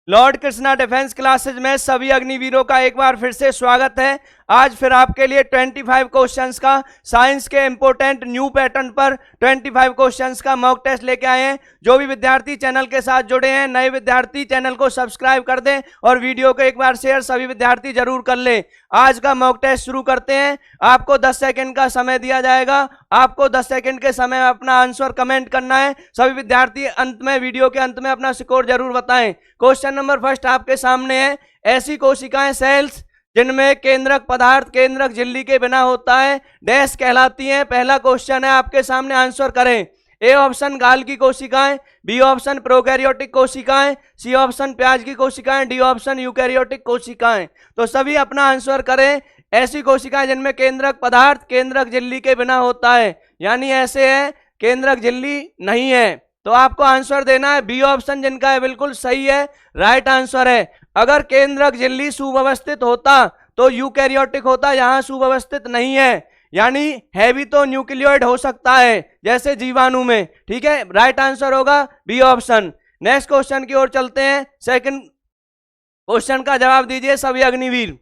Lord Krishna defence classes में सभी अग्निवीरों का एक बार फिर से स्वागत है। आज फिर आपके लिए 25 क्वेश्चंस का साइंस के इंपॉर्टेंट न्यू पैटर्न पर 25 क्वेश्चंस का मॉक टेस्ट लेके आए हैं। जो भी विद्यार्थी चैनल के साथ जुड़े हैं, नए विद्यार्थी चैनल को सब्सक्राइब कर दें और वीडियो को एक बार शेयर सभी विद्यार्थी जरूर कर लें। आज का मॉक टेस्ट शुरू करते हैं। आपको 10 सेकेंड का समय दिया जाएगा। आपको 10 सेकेंड के समय में अपना आंसर कमेंट करना है। सभी विद्यार्थी अंत में, वीडियो के अंत में अपना स्कोर जरूर बताएं। क्वेश्चन नंबर फर्स्ट आपके सामने है। ऐसी कोशिकाएं सेल्स जिनमें केंद्रक पदार्थ केंद्रक झिल्ली के बिना होता है डैश कहलाती हैं। पहला क्वेश्चन है आपके सामने, आंसर करें। ए ऑप्शन गाल की कोशिकाएं, बी ऑप्शन प्रोकैरियोटिक कोशिकाएं, सी ऑप्शन प्याज की कोशिकाएं, डी ऑप्शन यूकैरियोटिक कोशिकाएं। तो सभी अपना आंसर करें। ऐसी कोशिकाएं जिनमें केंद्रक पदार्थ केंद्रक झिल्ली के बिना होता है, यानी ऐसे है केंद्रक झिल्ली नहीं है, तो आपको आंसर देना है बी ऑप्शन, जिनका है बिल्कुल सही है, राइट आंसर है। अगर केंद्रक झिल्ली सुव्यवस्थित होता तो यूकैरियोटिक होता, यहां सुव्यवस्थित नहीं है, यानी है भी तो न्यूक्लियोइड हो सकता है जैसे जीवाणु में। ठीक है, राइट आंसर होगा बी ऑप्शन। नेक्स्ट क्वेश्चन की ओर चलते हैं। सेकंड क्वेश्चन का जवाब दीजिए सभी अग्निवीर।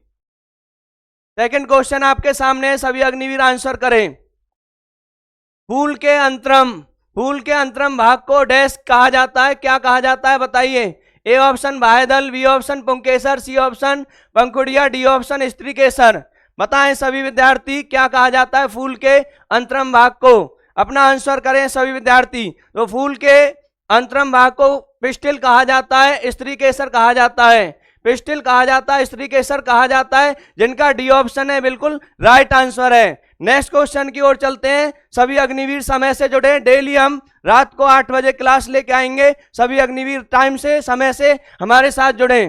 सेकंड क्वेश्चन आपके सामने है, सभी अग्निवीर आंसर करें। फूल के अंतरम भाग को डैश कहा जाता है, क्या कहा जाता है बताइए। ए ऑप्शन बाह्यदल, बी ऑप्शन पुंकेसर, सी ऑप्शन पंखुड़िया, डी ऑप्शन स्त्रीकेसर। बताएं सभी विद्यार्थी क्या कहा जाता है फूल के अंतरम भाग को। अपना आंसर करें सभी विद्यार्थी। तो फूल के अंतरम भाग को पिस्टिल कहा जाता है, स्त्रीकेसर कहा जाता है। पिस्टिल कहा जाता है, स्त्रीकेसर कहा जाता है, जिनका डी ऑप्शन है बिल्कुल राइट आंसर है। नेक्स्ट क्वेश्चन की ओर चलते हैं। सभी अग्निवीर समय से जुड़े। डेली हम रात को 8 बजे क्लास लेके आएंगे। सभी अग्निवीर टाइम से, समय से हमारे साथ जुड़े।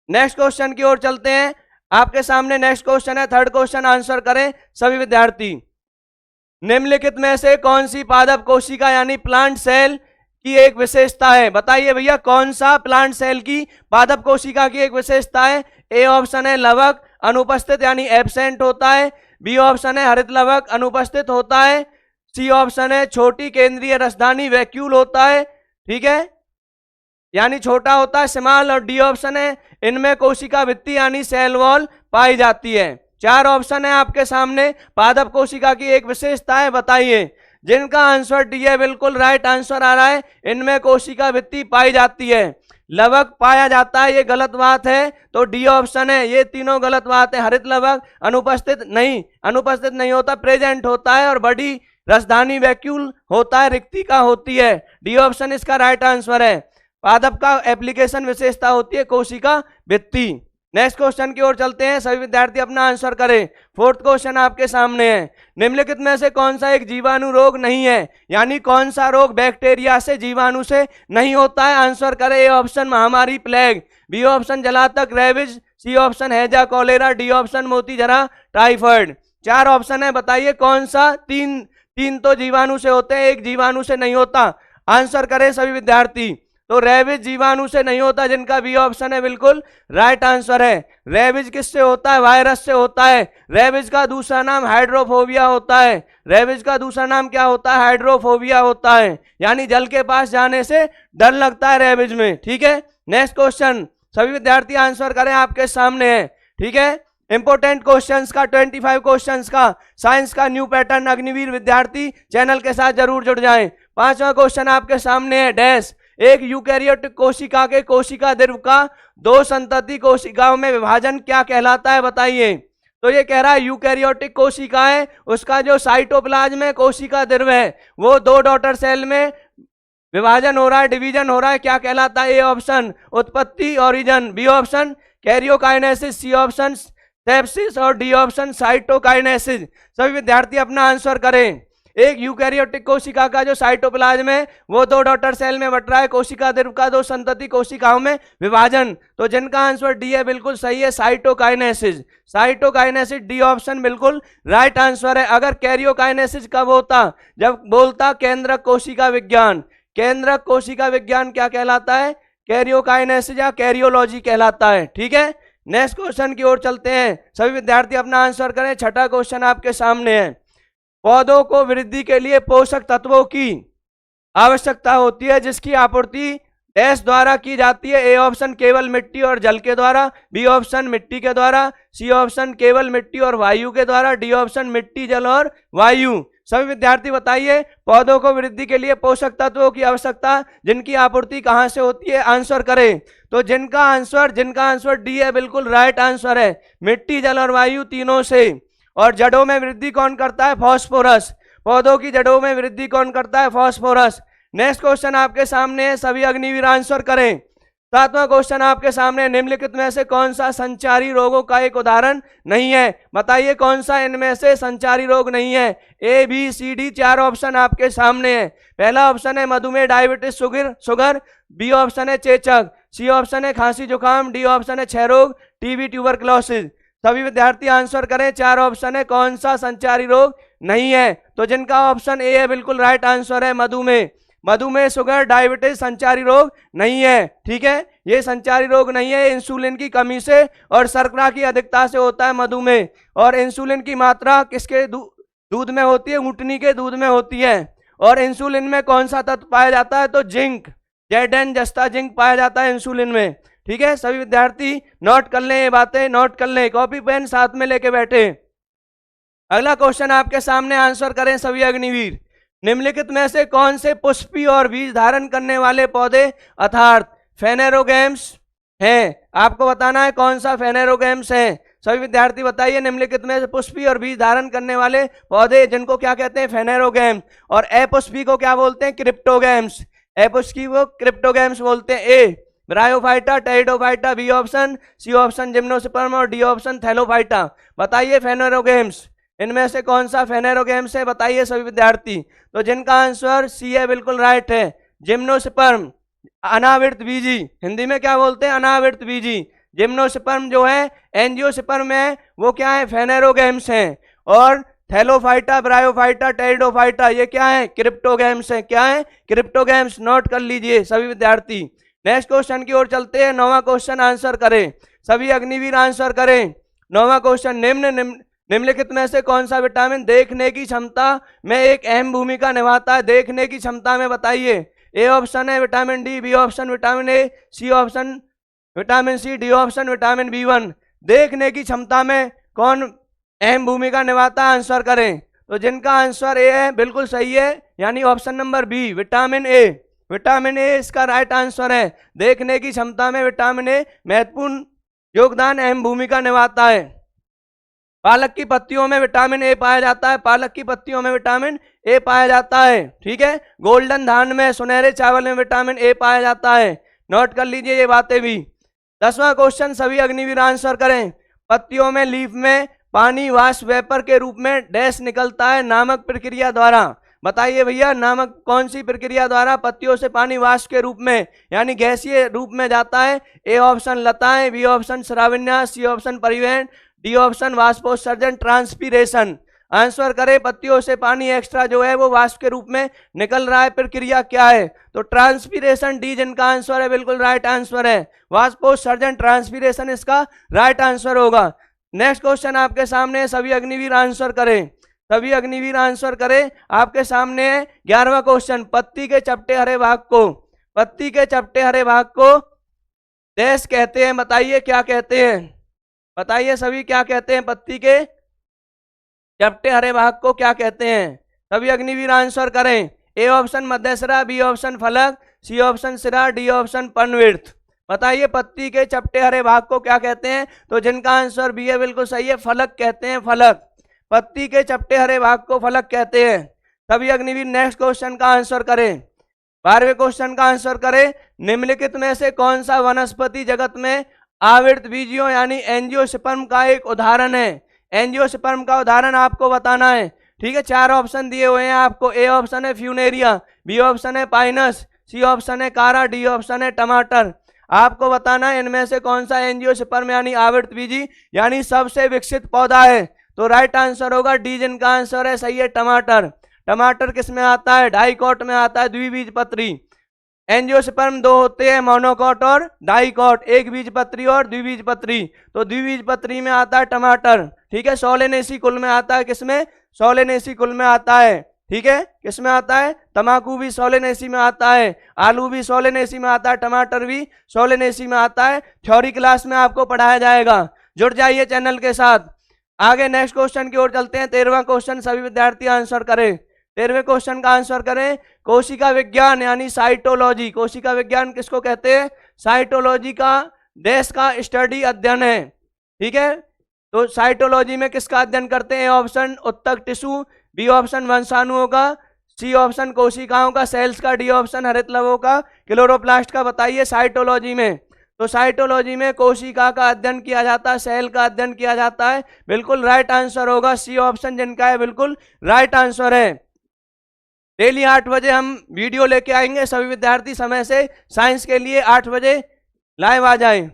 नेक्स्ट क्वेश्चन की ओर चलते हैं। आपके सामने नेक्स्ट क्वेश्चन है। थर्ड क्वेश्चन आंसर करें सभी विद्यार्थी। निम्नलिखित में से कौन सी पादप कोशिका यानी प्लांट सेल की एक विशेषता है। बताइए भैया, कौन सा प्लांट सेल की पादप कोशिका की एक विशेषता है। ए ऑप्शन है लवक अनुपस्थित यानी एब्सेंट होता है, बी ऑप्शन है हरित लवक अनुपस्थित होता है, सी ऑप्शन है छोटी केंद्रीय रसधानी वैक्यूल होता है, ठीक है, यानी छोटा होता है स्मॉल, और डी ऑप्शन है इनमें कोशिका भित्ति यानी सेल वॉल पाई जाती है। 4 ऑप्शन है आपके सामने। पादप कोशिका की एक विशेषता है, बताइए। जिनका आंसर डी है बिल्कुल राइट आंसर आ रहा है। इनमें कोशिका भित्ति पाई जाती है। लवक पाया जाता है, ये गलत बात है, तो डी ऑप्शन है। ये तीनों गलत बात है। हरित लवक अनुपस्थित नहीं होता, प्रेजेंट होता है, और बड़ी रसधानी वैक्यूल होता है, रिक्तिका होती है। डी ऑप्शन इसका राइट आंसर है। पादप का एप्लीकेशन विशेषता होती है कोशिका भित्ति। नेक्स्ट क्वेश्चन की ओर चलते हैं। सभी विद्यार्थी अपना आंसर करें। फोर्थ क्वेश्चन आपके सामने है। निम्नलिखित में से कौन सा एक जीवाणु रोग नहीं है, यानी कौन सा रोग बैक्टीरिया से जीवाणु से नहीं होता है। आंसर करें। ए ऑप्शन महामारी प्लेग, बी ऑप्शन जलातक रेबिज, सी ऑप्शन हैजा कॉलेरा, डी ऑप्शन मोतीझरा टाइफाइड। 4 ऑप्शन है, बताइए कौन सा। तीन तो जीवाणु से होते हैं, एक जीवाणु से नहीं होता। आंसर करें सभी विद्यार्थी। तो रेबिज जीवाणु से नहीं होता, जिनका बी ऑप्शन है बिल्कुल राइट आंसर है। रेबिज किससे होता है, वायरस से होता है। रेबिज का दूसरा नाम हाइड्रोफोबिया होता है। रेबिज का दूसरा नाम क्या होता है, हाइड्रोफोबिया होता है, यानी जल के पास जाने से डर लगता है रेबिज में। ठीक है, नेक्स्ट क्वेश्चन सभी विद्यार्थी आंसर करें, आपके सामने है। ठीक है, इंपोर्टेंट क्वेश्चंस का 25 क्वेश्चंस का साइंस का न्यू पैटर्न अग्निवीर विद्यार्थी चैनल के साथ जरूर जुड़ जाएं। 5वां क्वेश्चन आपके सामने है। डैश एक यूकैरियोटिक कोशिका के कोशिका द्रव्य का 2 संतति कोशिकाओं में विभाजन क्या कहलाता है, बताइए। तो ये कह रहा है यूकैरियोटिक कोशिका है, उसका जो साइटोप्लाज्म है कोशिका द्रव्य है, वो 2 डॉटर सेल में विभाजन हो रहा है, डिवीजन हो रहा है, क्या कहलाता है। ए ऑप्शन उत्पत्ति origin, B option karyokinesis, C option sepsis, और डी ऑप्शन साइटोकाइनेसिस। सभी विद्यार्थी अपना आंसर करें। एक यूकैरियोटिक कोशिका का जो साइटोप्लाज्म है वो 2 डॉटर सेल में बट रहा है, कोशिका द्रव्य का 2 संतति कोशिकाओं में विभाजन, तो जिनका आंसर डी है बिल्कुल सही है, साइटोकाइनेसिस। साइटोकाइनेसिस डी ऑप्शन बिल्कुल राइट आंसर है। अगर कैरियोकाइनेसिस कब होता, जब बोलता केंद्रक कोशिका विज्ञान। केंद्रक कोशिका विज्ञान क्या कहलाता है, कैरियोकाइनेसिस या कैरियोलॉजी कहलाता है। ठीक है, नेक्स्ट क्वेश्चन की ओर चलते हैं। सभी विद्यार्थी अपना आंसर करें। 6ठा क्वेश्चन आपके सामने है। पौधों को वृद्धि के लिए पोषक तत्वों की आवश्यकता होती है, जिसकी आपूर्ति डैश द्वारा की जाती है। ए ऑप्शन केवल मिट्टी और जल के द्वारा, बी ऑप्शन मिट्टी के द्वारा, सी ऑप्शन केवल मिट्टी और वायु के द्वारा, डी ऑप्शन मिट्टी जल और वायु। सभी विद्यार्थी बताइए, पौधों को वृद्धि के लिए पोषक तत्वों की आवश्यकता जिनकी आपूर्ति कहां से होती है, आंसर करें। तो जिनका आंसर डी है, बिल्कुल राइट आंसर है, मिट्टी जल और वायु तीनों से। और जड़ों में वृद्धि कौन करता है, फास्फोरस। पौधों की जड़ों में वृद्धि कौन करता है, फास्फोरस। नेक्स्ट क्वेश्चन आपके सामने है, सभी अग्निवीर आंसर करें। 7वां क्वेश्चन आपके सामने, निम्नलिखित में से कौन सा संचारी रोगों का एक उदाहरण नहीं है, बताइए कौन सा इनमें से संचारी रोग नहीं है। A B C D 4 option आपके सामने है। पहला ऑप्शन है मधुमेह, डायबिटीज, शुगर, बी ऑप्शन है चेचक, सी ऑप्शन है खांसी जुकाम, डी ऑप्शन है क्षय रोग, टीबी ट्यूबरक्लोसिस। सभी विद्यार्थी आंसर करें। 4 ऑप्शन है, कौन सा संचारी रोग नहीं है। तो जिनका ऑप्शन ए है, बिल्कुल राइट आंसर है मधुमेह, शुगर, डायबिटीज संचारी रोग नहीं है। ठीक है, ये संचारी रोग नहीं है, इंसुलिन की कमी से और शर्करा की अधिकता से होता है मधुमेह। और इंसुलिन की मात्रा किसके दूध में होती है, ऊँटनी के दूध में होती है। और इंसुलिन में कौन सा तत्व पाया जाता है, तो जिंक, जेडन जस्ता जिंक पाया जाता है इंसुलिन में। ठीक है, सभी विद्यार्थी नोट कर लें, ये बातें नोट कर लें, कॉपी पेन साथ में लेके बैठे। अगला क्वेश्चन आपके सामने, आंसर करें सभी अग्निवीर। निम्नलिखित में से कौन से पुष्पीय और बीज धारण करने वाले पौधे अर्थात फेनेरोगैम्स हैं, आपको बताना है कौन सा फेनेरोगैम्स है। सभी विद्यार्थी बताइए, निम्नलिखित में से पुष्पीय और बीज धारण करने वाले पौधे जिनको क्या कहते हैं, फेनेरोगैम। और अपुष्पी को क्या बोलते हैं, क्रिप्टोगैम्स। अपुष्पी को क्रिप्टोगैम्स बोलते हैं। A bryophyta, pteridophyta, B option, C option gymnosperm और डी ऑप्शन थैलोफाइटा। बताइए फेनेरोगैम्स, इनमें से कौन सा फेनेरोगैम्स है, बताइए सभी विद्यार्थी। तो जिनका आंसर सी है, बिल्कुल राइट है, जिम्नोस्पर्म, अनावृत बीजी। हिंदी में क्या बोलते हैं, अनावृत बीजी। जिम्नोस्पर्म जो है एंजियोस्पर्म है, वो क्या है, फेनेरोगैम्स हैं। और थैलोफाइटा, ब्रायोफाइटा, टेरिडोफाइटा, ये क्या है, क्रिप्टोगैम्स हैं। क्या है, क्रिप्टोगैम्स। नोट कर लीजिए सभी विद्यार्थी। नेक्स्ट क्वेश्चन की ओर चलते हैं। 9वां क्वेश्चन आंसर करें, सभी अग्निवीर आंसर करें। 9वां क्वेश्चन, निम्नलिखित में से कौन सा विटामिन देखने की क्षमता में एक अहम भूमिका निभाता है, देखने की क्षमता में बताइए। ए ऑप्शन है vitamin D, B option vitamin A, C option vitamin C, D option vitamin B1। देखने की क्षमता में कौन अहम भूमिका निभाता है, आंसर करें। तो जिनका आंसर ए है, बिल्कुल सही है, यानी option number B, vitamin A. Vitamin A इसका राइट आंसर है। देखने की क्षमता में विटामिन ए महत्वपूर्ण योगदान, अहम भूमिका निभाता है। पालक की पत्तियों में विटामिन ए पाया जाता है, पालक की पत्तियों में विटामिन ए पाया जाता है। ठीक है, गोल्डन धान में, सुनहरे चावल में विटामिन ए पाया जाता है। नोट कर लीजिए ये बातें भी। 10वां क्वेश्चन, सभी अग्निवीर आंसर करें। पत्तियों में, लीफ में पानी वाष्प वेपर के रूप में डैश निकलता है नामक प्रक्रिया द्वारा। बताइए भैया, नामक कौन सी प्रक्रिया द्वारा पत्तियों से पानी वाष्प के रूप में यानी गैसीय रूप में जाता है। ए ऑप्शन लताएं, बी ऑप्शन श्रावन्यास, सी ऑप्शन परिवहन, डी ऑप्शन वाष्पोत्सर्जन, ट्रांसपीरेशन। आंसर करें, पत्तियों से पानी एक्स्ट्रा जो है वो वाष्प के रूप में निकल रहा है, प्रक्रिया क्या है, तो ट्रांसपीरेशन। डी जिनका आंसर है, बिल्कुल राइट आंसर है, वाष्पोत्सर्जन, ट्रांसपीरेशन इसका राइट आंसर होगा। नेक्स्ट क्वेश्चन आपके सामने, सभी अग्निवीर आंसर करें, सभी अग्निवीर आंसर करें। आपके सामने 11वां क्वेश्चन, पत्ती के चपटे हरे भाग को, पत्ती के चपटे हरे भाग को डैश कहते हैं, बताइए क्या कहते हैं, बताइए सभी क्या कहते हैं, पत्ती के चपटे हरे भाग को क्या कहते हैं। सभी अग्निवीर आंसर करें। ए ऑप्शन मध्यसिरा, बी ऑप्शन फलक, सी ऑप्शन सिरा, डी ऑप्शन पर्णवृत्त। बताइए पत्ती के चपटे हरे भाग को क्या कहते हैं। तो जिनका आंसर बी है, बिल्कुल सही है, फलक कहते हैं, फलक। पत्ती के चपटे हरे भाग को फलक कहते हैं। सभी अग्निवीर नेक्स्ट क्वेश्चन का आंसर करें। 12वें क्वेश्चन का आंसर करें। निम्नलिखित में से कौन सा वनस्पति जगत में आवृत बीजियों यानी एंजियोस्पर्म का एक उदाहरण है। एंजियोस्पर्म का उदाहरण आपको बताना है। ठीक है, 4 ऑप्शन दिए हुए हैं आपको। ए ऑप्शन है फ्यूनेरिया, बी ऑप्शन है पाइनस, सी ऑप्शन है कारा, डी ऑप्शन है टमाटर। आपको बताना है इनमें से कौन सा एंजियोस्पर्म यानी आवृत बीजी यानी सबसे विकसित पौधा है। तो राइट आंसर होगा डी, जिनका आंसर है सही है, टमाटर। टमाटर किस में आता है, डाइकॉट में आता है, द्विबीजपत्री। एंजियोस्पर्म 2 होते हैं, मोनोकॉट और डाइकॉट, एक बीजपत्री और द्विबीजपत्री। तो द्विबीजपत्री में आता है टमाटर। ठीक है, सोलेनेसी कुल में आता है, किसमें, सोलेनेसी कुल में आता है। ठीक है, किस में आता है? तम्बाकू भी सोलेनेसी में आता है, आलू भी सोलेनेसी में आता है, टमाटर भी सोलेनेसी में आता है। थ्योरी क्लास में आपको पढ़ाया जाएगा, जुड़ जाइए चैनल के साथ। आगे नेक्स्ट क्वेश्चन की ओर चलते हैं। 13वां क्वेश्चन सभी विद्यार्थी आंसर करें। 13वें क्वेश्चन का आंसर करें। कोशिका विज्ञान यानी साइटोलॉजी, कोशिका विज्ञान किसको कहते हैं? साइटोलॉजी का देश का स्टडी अध्ययन है, ठीक है। तो साइटोलॉजी में किसका अध्ययन करते हैं? ऑप्शन उत्तक टिश्यू, बी ऑप्शन वंशाणुओं का, सी ऑप्शन कोशिकाओं का, सेल्स का, डी ऑप्शन हरित लवों का, क्लोरोप्लास्ट का। बताइए साइटोलॉजी में, तो साइटोलॉजी में कोशिका का अध्ययन किया जाता है, सेल का अध्ययन किया जाता है। बिल्कुल राइट आंसर होगा सी ऑप्शन, जिनका है बिल्कुल राइट आंसर है। डेली 8 बजे हम वीडियो लेके आएंगे, सभी विद्यार्थी समय से साइंस के लिए 8 बजे लाइव आ जाएं।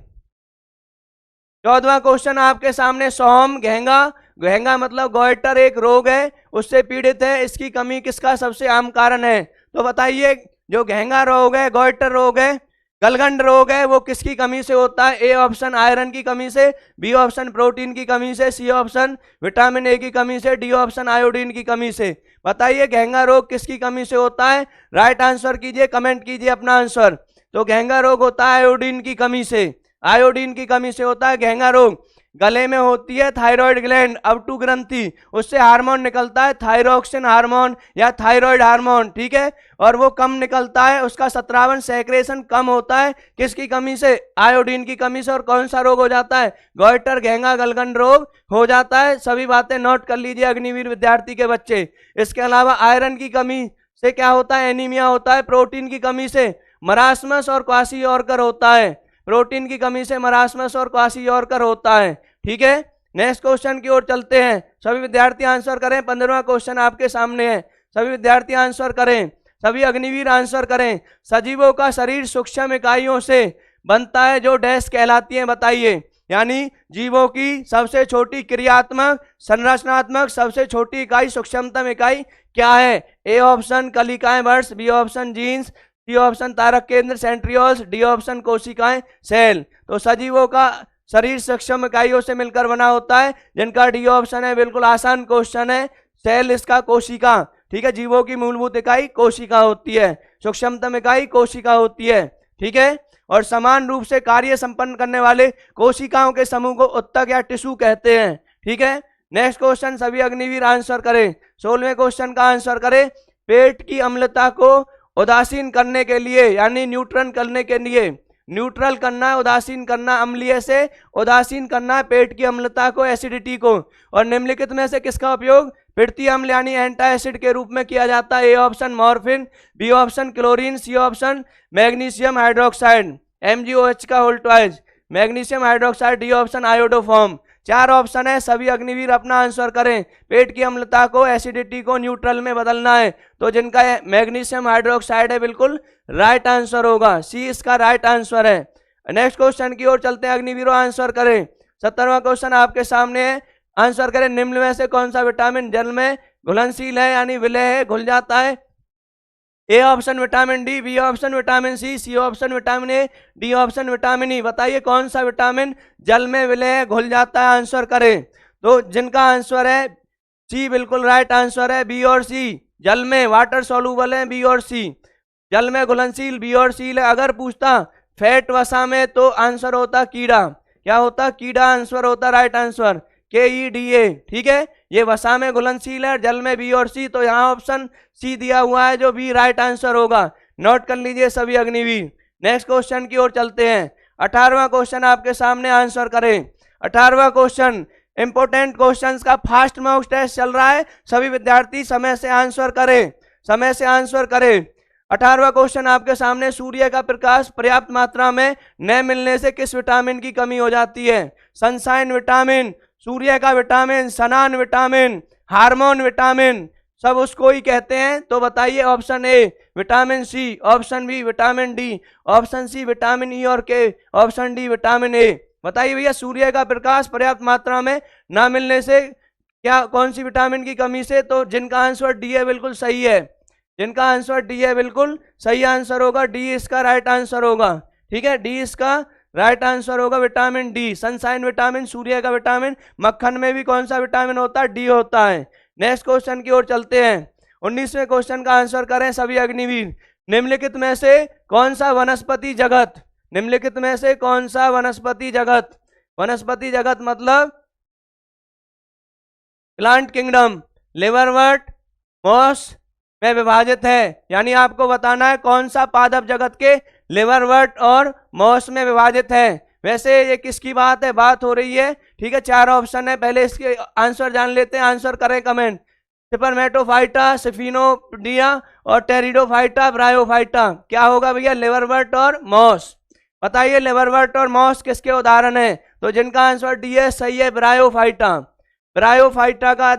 14वां क्वेश्चन आपके सामने। सोहम घेंगा, घेंगा मतलब गोइटर एक रोग है, उससे पीड़ित है, इसकी कमी किसका सबसे आम कारण है? तो बताइए जो घेंगा रोग है, गोइटर रोग है, गलगंड रोग है, वो किसकी कमी से होता है? ए ऑप्शन आयरन की कमी से, बी ऑप्शन प्रोटीन की कमी से, सी ऑप्शन विटामिन ए की कमी से, डी ऑप्शन आयोडीन की कमी से। बताइए घेंगा रोग किसकी कमी से होता है? राइट आंसर कीजिए, कमेंट कीजिए अपना आंसर। तो घेंगा रोग होता है आयोडीन की कमी से, आयोडीन की कमी से होता है घेंगा रोग। गले में होती है थायराइड ग्लैंड, अवटु ग्रंथि, उससे हार्मोन निकलता है थायरोक्सिन हार्मोन या थायराइड हार्मोन, ठीक है, और वो कम निकलता है, उसका सत्रावन सेक्रेशन कम होता है, किसकी कमी से? आयोडीन की कमी से। और कौन सा रोग हो जाता है? गोइटर घेंगा गलगंड रोग हो जाता है। सभी बातें नोट कर लीजिए अग्निवीर विद्यार्थी के बच्चे। इसके अलावा आयरन की कमी से क्या होता है? एनीमिया होता है। प्रोटीन की कमी से मरासमस और क्वाशियोर्कर होता है, प्रोटीन की कमी से मरासमस और क्वाशियोर्कर होता है, ठीक है। नेक्स्ट क्वेश्चन की ओर चलते हैं, सभी विद्यार्थी आंसर करें। 15वां क्वेश्चन आपके सामने है, सभी विद्यार्थी आंसर करें, सभी अग्निवीर आंसर करें। सजीवों का शरीर सूक्ष्म इकाइयों से बनता है जो डैश कहलाती हैं, बताइए। यानी जीवों की सबसे छोटी क्रियात्मक संरचनात्मक सबसे छोटी इकाई, सूक्ष्मतम इकाई क्या है? ए ऑप्शन कलिकाएं वर्ष, B option genes, D option तारक केंद्र सेंट्रियोल्स, डी ऑप्शन कोशिकाएं सेल। तो सजीवों का शरीर सूक्ष्म इकाइयों से मिलकर बना होता है, जिनका डी ऑप्शन है। बिल्कुल आसान क्वेश्चन है। सेल इसका कोशिका, ठीक है। जीवों की मूलभूत इकाई कोशिका होती है, सूक्ष्मतम इकाई कोशिका होती है, ठीक है। और समान रूप से कार्य संपन्न करने वाले कोशिकाओं के समूह को उत्तक या टिश्यू कहते हैं, ठीक है। नेक्स्ट क्वेश्चन सभी अग्निवीर आंसर करें। 16वें क्वेश्चन का आंसर करें। पेट की अम्लता को उदासीन करने के लिए यानी न्यूट्रल करने के लिए, न्यूट्रल करना, उदासीन करना, अम्लीय से उदासीन करना पेट की अम्लता को, एसिडिटी को। और निम्नलिखित में से किसका उपयोग पित्तीय अम्ल यानी एंटासिड के रूप में किया जाता है? A option morphine, B option chlorine, C option magnesium hydroxide, MgOH का whole twice, magnesium hydroxide, D option iodoform. 4 option है, सभी अग्निवीर अपना आंसर करें। पेट की अम्लता को, एसिडिटी को न्यूट्रल में बदलना है, तो जिनका मैग्नीशियम हाइड्रोक्साइड है बिल्कुल राइट आंसर होगा, सी इसका राइट आंसर है। नेक्स्ट क्वेश्चन की ओर चलते हैं, अग्निवीरों आंसर करें। 17वां क्वेश्चन आपके सामने है, आंसर करें। निम्न में से कौन सा विटामिन जल में घुलनशील है यानी विलय है, घुल जाता है? A option vitamin D, B option vitamin C option vitamin A, D option vitamin E. बताइए कौन सा विटामिन जल में विलय है, घुल जाता है, आंसर करें। तो जिनका आंसर है सी बिल्कुल राइट आंसर है। बी और सी जल में वाटर सॉल्यूबल है, बी और सी जल में घुलनशील, बी और सी है। अगर पूछता फैट वसा में तो आंसर होता कीड़ा, क्या होता? कीड़ा आंसर होता, राइट आंसर KEDA, ठीक है। ये वसा में घुलनशील है, जल में बी और सी, तो यहाँ ऑप्शन सी दिया हुआ है जो बी राइट आंसर होगा। नोट कर लीजिए सभी अग्निवीर। नेक्स्ट क्वेश्चन की ओर चलते हैं। 18वां क्वेश्चन आपके सामने, आंसर करें। 18वां क्वेश्चन इंपोर्टेंट क्वेश्चंस का फास्ट मॉक टेस्ट चल रहा है, सभी विद्यार्थी समय से आंसर करें, समय से आंसर करें। 18वां क्वेश्चन आपके सामने, सूर्य का प्रकाश पर्याप्त मात्रा में न मिलने से किस विटामिन की कमी हो जाती है? सनशाइन विटामिन, सूर्य का विटामिन, सनान विटामिन, हार्मोन विटामिन, सब उसको ही कहते हैं। तो बताइए option A vitamin C, option B vitamin D, option C vitamin E और K, option D vitamin A. बताइए भैया, सूर्य का प्रकाश पर्याप्त मात्रा में ना मिलने से क्या, कौन सी विटामिन की कमी से? तो जिनका आंसर डी है बिल्कुल सही है, जिनका आंसर डी है बिल्कुल सही आंसर होगा, डी इसका राइट आंसर होगा, ठीक है। डी इसका राइट आंसर होगा विटामिन डी, सनशाइन विटामिन, सूर्य का विटामिन। मक्खन में भी कौन सा विटामिन होता है? डी होता है। नेक्स्ट क्वेश्चन की ओर चलते हैं। 19वें क्वेश्चन का आंसर करें सभी अग्निवीर। निम्नलिखित में से कौन सा वनस्पति जगत, निम्नलिखित में से कौन सा वनस्पति जगत, वनस्पति जगत मतलब प्लांट किंगडम, लिवरवर्ट, मॉस में विभाजित है। यानी आपको बताना है कौन सा पादप जगत के लिवरवर्ट और मॉस में विभाजित है। वैसे ये किसकी बात है, बात हो रही है, ठीक है। 4 ऑप्शन है, पहले इसके आंसर जान लेते हैं, आंसर करें कमेंट। स्पर्मेटोफाइटा, सिफिनोडिया और टेरिडोफाइटा, ब्रायोफाइटा। क्या होगा भैया, लिवरवर्ट और मॉस। बताइए लिवरवर्ट और मॉस किसके उदाहरण है, तो जिनका आंसर डी है सही है ब्रायोफाइटा। ब्रायोफाइटा का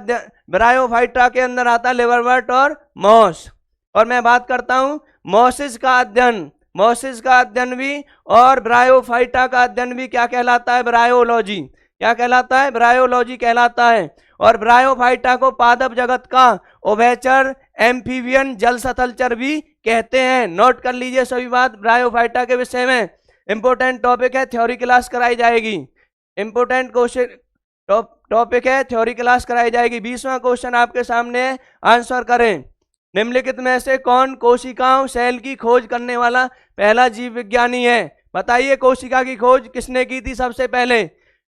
ब्रायोफाइटा के अंदर आता है लिवरवर्ट और मॉस। और मैं बात करता हूं मॉसिस का अध्ययन, मॉसिस का अध्ययन भी और ब्रायोफाइटा का अध्ययन भी क्या कहलाता है, ब्रायोलॉजी। क्या कहलाता है, ब्रायोलॉजी कहलाता है। और ब्रायोफाइटा को पादप जगत का उभयचर, एम्फीबियन, जल सथलचर भी कहते हैं। नोट कर लीजिए सभी बात ब्रायोफाइटा के विषय में। इंपोर्टेंट टॉपिक है, थ्योरी क्लास कराई जाएगी। इंपोर्टेंट क्वेश्चन टॉपिक है, थ्योरी क्लास कराई जाएगी। 20वां क्वेश्चन आपके सामने है, आंसर करें। निम्नलिखित में से कौन कोशिकाओं सेल की खोज करने वाला पहला जीव विज्ञानी है। बताइए कोशिका की खोज किसने की थी सबसे पहले।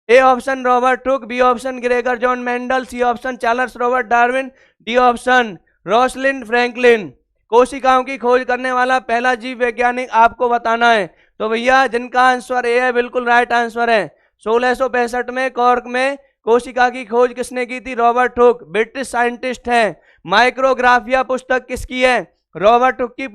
A option Robert Hooke, B option Gregor Johann Mendel, C option Charles Robert Darwin, D option Rosalind Franklin. कोशिकाओं की खोज करने वाला पहला जीव वैज्ञानिक आपको बताना है। तो भैया जिनका आंसर ए है बिल्कुल राइट आंसर है। 1665 में कॉर्क में कोशिका की खोज किसने की थी, रॉबर्ट हुक, ब्रिटिश साइंटिस्ट है। माइक्रोग्राफिया पुस्तक किसकी है, रॉबर्ट हुक की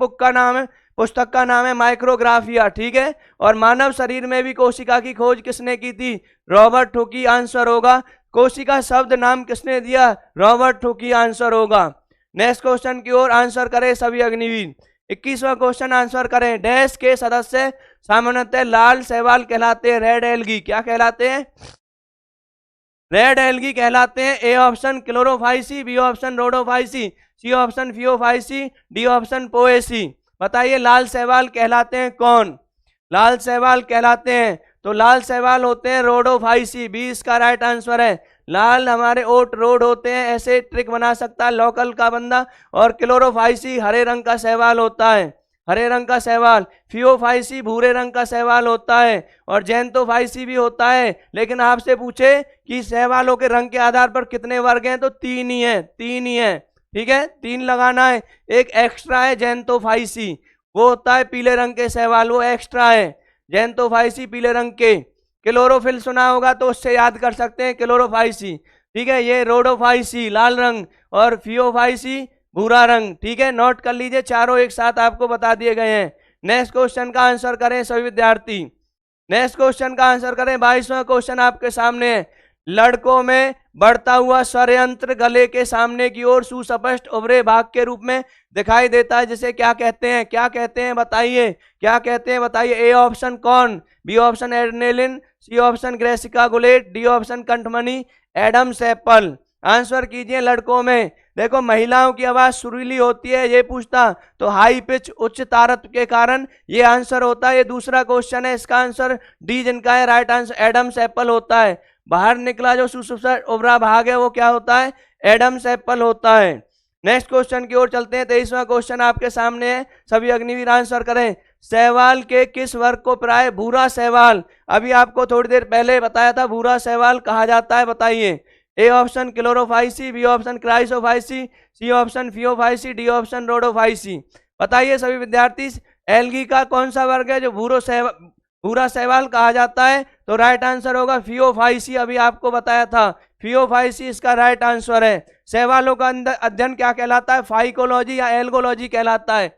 पुस्तक का नाम है माइक्रोग्राफिया, ठीक है। और मानव शरीर में भी कोशिका की खोज किसने की थी, रॉबर्ट हुक ही आंसर होगा। कोशिका शब्द नाम किसने दिया, रॉबर्ट हुक ही आंसर होगा। नेक्स्ट क्वेश्चन की ओर आंसर करें सभी अग्निवीर। 21वां क्वेश्चन आंसर करें। डैश के सदस्य सामान्यतः लाल शैवाल कहलाते हैं, रेड एल्गी। क्या कहलाते हैं, रेड एल्गी कहलाते हैं। A option chlorophyceae, B option rhodophyceae, C option phaeophyceae, D option poaceae. बताइए लाल शैवाल कहलाते हैं कौन, लाल शैवाल कहलाते हैं तो लाल शैवाल होते हैं रोडोफाइसी, बी इसका राइट आंसर है। लाल हमारे ओट रोड होते हैं, ऐसे ट्रिक बना सकता है लोकल का बंदा। और क्लोरोफाइसी हरे रंग का शैवाल होता है, हरे रंग का शैवाल। फियोफाइसी भूरे रंग का शैवाल होता है। और जैंतोफाइसी भी होता है। लेकिन आपसे पूछे कि शैवालों के रंग के आधार पर कितने वर्ग हैं, तो 3 ही है, 3 ही है, ठीक है, 3 लगाना है। एक एक्स्ट्रा है जैंतोफाइसी, वो होता है पीले रंग के शैवाल, वो एक्स्ट्रा है जैंतोफाइसी पीले रंग के। क्लोरोफिल सुना होगा तो उससे याद कर सकते हैं क्लोरोफाइसी, ठीक है। ये रोडोफाइसी लाल रंग और फियोफाइसी भूरा रंग, ठीक है। नोट कर लीजिए, चारों एक साथ आपको बता दिए गए हैं। नेक्स्ट क्वेश्चन का आंसर करें सभी विद्यार्थी। नेक्स्ट क्वेश्चन का आंसर करें। 22वां क्वेश्चन आपके सामने है। लड़कों में बढ़ता हुआ स्वरयंत्र गले के सामने की ओर सुस्पष्ट उभरे भाग के रूप में दिखाई देता है, जिसे क्या कहते हैं, क्या कहते हैं बताइए, क्या कहते हैं बताइए। A option corn, B option adrenaline, C option ग्रेसिकागुलेट, डी ऑप्शन कंठमणि, एडम्स एप्पल। आंसर कीजिए। लड़कों में देखो महिलाओं की आवाज सुरीली होती है, ये पूछता तो हाई पिच उच्च तारत्व के कारण ये आंसर होता है। ये दूसरा क्वेश्चन है, इसका आंसर डी जिनका है राइट आंसर एडम्स एप्पल होता है। बाहर निकला जो सुस्पष्ट उभरा भाग है वो क्या होता है, एडम्स एप्पल होता है। नेक्स्ट क्वेश्चन की ओर चलते हैं। 23वां क्वेश्चन आपके सामने है, सभी अग्निवीर आंसर करें। शैवाल के किस वर्ग को प्राय भूरा शैवाल, अभी आपको थोड़ी देर पहले बताया था भूरा शैवाल कहा जाता है, बताइए। A option chlorophyceae, B option chrysophyceae, C option phaeophyceae, D option rhodophyceae. बताइए सभी विद्यार्थी एल्गी का कौन सा वर्ग है जो भूरा शैवाल कहा जाता है, तो राइट आंसर होगा फियोफाइसी। अभी आपको बताया था फियोफाइसी इसका राइट आंसर है। शैवालों का अध्ययन क्या कहलाता है, फाइकोलॉजी या एल्गोलॉजी कहलाता है।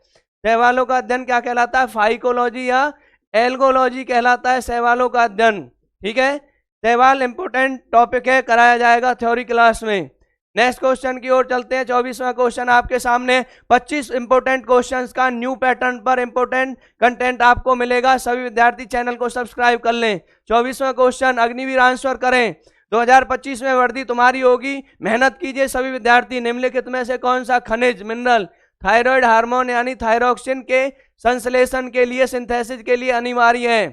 शैवालों का अध्ययन क्या कहलाता है, फाइकोलॉजी या एल्गोलॉजी कहलाता है शैवालों का अध्ययन, ठीक है। शैवाल इंपोर्टेंट टॉपिक है, कराया जाएगा थ्योरी क्लास में। नेक्स्ट क्वेश्चन की ओर चलते हैं। 24वां क्वेश्चन आपके सामने। 25 इंपोर्टेंट क्वेश्चंस का न्यू पैटर्न पर इंपोर्टेंट कंटेंट आपको मिलेगा। सभी विद्यार्थी चैनल को सब्सक्राइब कर लें। 24वां क्वेश्चन अग्निवीर आंसर करें। 2025 में वर्दी तुम्हारी होगी, मेहनत कीजिए सभी विद्यार्थी। निम्नलिखित में से कौन सा खनिज मिनरल थायराइड हार्मोन यानी थायरोक्सिन के संश्लेषण के लिए सिंथेसिस के लिए अनिवार्य है।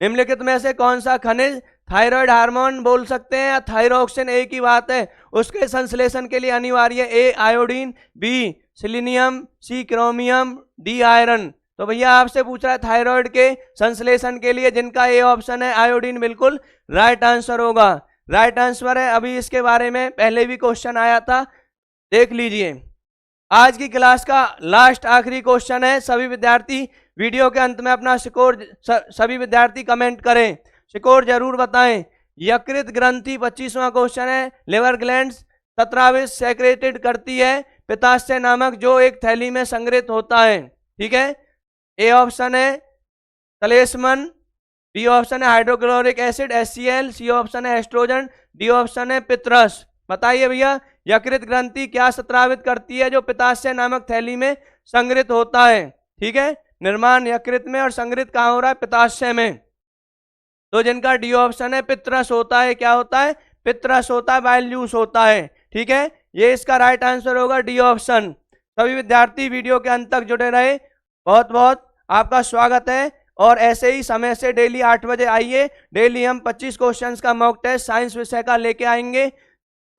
निम्नलिखित में से कौन सा खनिज थायराइड हार्मोन बोल सकते हैं या थायरोक्सिन, एक ही बात है। उसके संश्लेषण के लिए अनिवार्य A iodine, B selenium, C chromium, D iron. तो भैया आपसे पूछ रहा है थायराइड के संश्लेषण के लिए जिनका ए ऑप्शन है आयोडीन बिल्कुल राइट आंसर होगा, राइट आंसर है। अभी इसके बारे में पहले भी क्वेश्चन आया था, देख लीजिए। आज की क्लास का लास्ट आखिरी क्वेश्चन है। सभी विद्यार्थी वीडियो के अंत में अपना स्कोर, सभी विद्यार्थी कमेंट करें, स्कोर जरूर बताएं। यकृत ग्रंथि 25वां क्वेश्चन है। लिवर ग्लैंड्स 17 सेक्रेटेड करती है पित्ताशय नामक जो एक थैली में संग्रहित होता है। ठीक है, ए ऑप्शन है तलेस्मन, बी ऑप्शन है hydrochloric acid HCl, C option है एस्ट्रोजन, डी ऑप्शन है पितरस। बताइए भैया यकृत ग्रंथि क्या स्रावित करती है जो पित्ताशय नामक थैली में संग्रहित होता है। ठीक है, निर्माण यकृत में और संग्रहित कहाँ हो रहा है, पित्ताशय में। तो जिनका डी ऑप्शन है पितरस होता है, क्या होता है, पितरस होता है, बाइल जूस होता है। ठीक है, ये इसका राइट आंसर होगा डी ऑप्शन। सभी विद्यार्थी वीडियो के अंत तक जुड़े रहे, बहुत बहुत आपका स्वागत है। और ऐसे ही समय से डेली 8 बजे आइए। डेली हम 25 क्वेश्चंस का मॉक टेस्ट साइंस विषय का लेके आएंगे।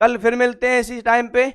कल फिर मिलते हैं इसी टाइम पे।